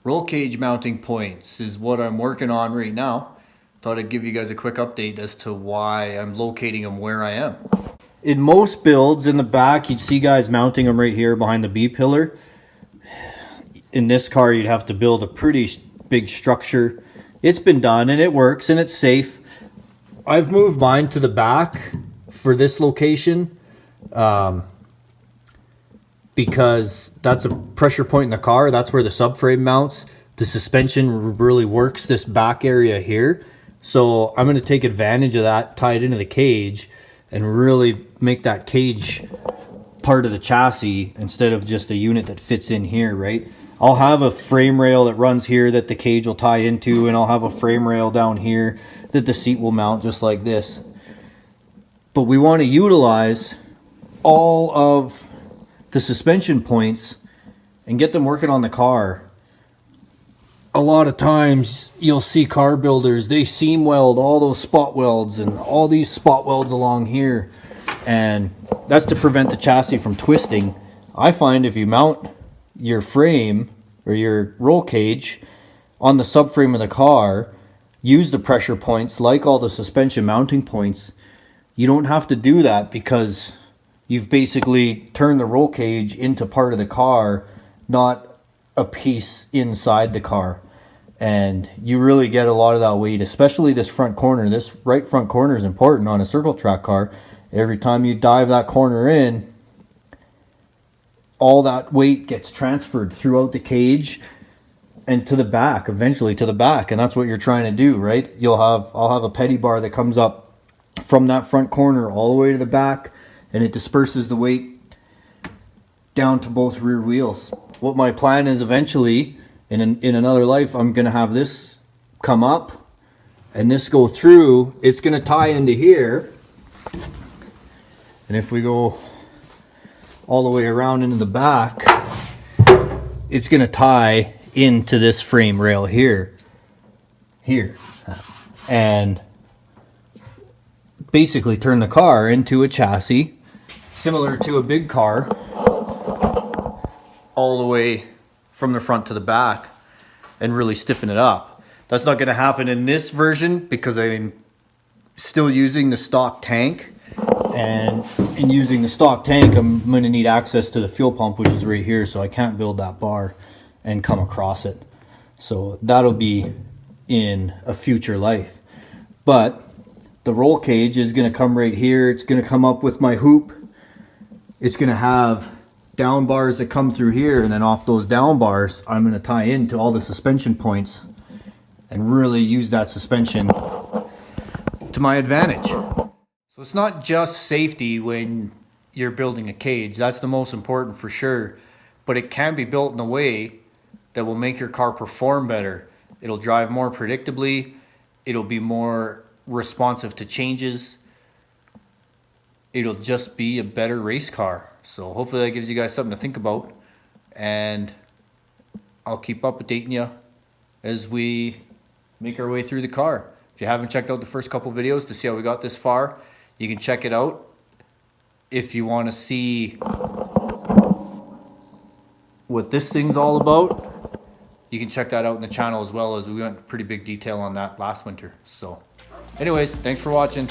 Roll cage mounting points is what I'm working on right now. Thought I'd give you guys a quick update as to why I'm locating them where I am. In most builds in the back, you'd see guys mounting them right here behind the B pillar. In this car, you'd have to build a pretty big structure. It's been done and it works and it's safe. I've moved mine to the back for this location because that's a pressure point in the car. That's where the subframe mounts. The suspension really works this back area here. So I'm going to take advantage of that, tie it into the cage, and really make that cage part of the chassis instead of just a unit that fits in here, right? I'll have a frame rail that runs here that the cage will tie into, and I'll have a frame rail down here that the seat will mount just like this. But we want to utilize all of the suspension points and get them working on the car. A lot of times you'll see car builders, they seam weld all those spot welds and all these spot welds along here, and that's to prevent the chassis from twisting. I find if you mount your frame or your roll cage on the subframe of the car, use the pressure points like all the suspension mounting points, you don't have to do that because you've basically turned the roll cage into part of the car, not a piece inside the car. And you really get a lot of that weight, especially this front corner. This right front corner is important on a circle track car. Every time you dive that corner in, all that weight gets transferred throughout the cage and to the back, eventually to the back. And that's what you're trying to do, right? I'll have a petty bar that comes up from that front corner all the way to the back, and it disperses the weight down to both rear wheels. What my plan is eventually, in another life, I'm going to have this come up and this go through. It's going to tie into here. And if we go all the way around into the back, it's going to tie into this frame rail here. And basically turn the car into a chassis similar to a big car, all the way from the front to the back, and really stiffen it up. That's not going to happen in this version because I'm still using the stock tank, and in using the stock tank I'm going to need access to the fuel pump, which is right here, so I can't build that bar and come across it. So that'll be in a future life. But the roll cage is going to come right here. It's going to come up with my hoop. It's going to have down bars that come through here, and then off those down bars I'm going to tie into all the suspension points and really use that suspension to my advantage. So it's not just safety when you're building a cage. That's the most important for sure, but it can be built in a way that will make your car perform better. It'll drive more predictably. It'll be more responsive to changes. It'll just be a better race car. So hopefully that gives you guys something to think about, and I'll keep updating you as we make our way through the car. If you haven't checked out the first couple videos to see how we got this far, you can check it out. If you want to see what this thing's all about, you can check that out in the channel as well, as we went into pretty big detail on that last winter. So anyways, thanks for watching.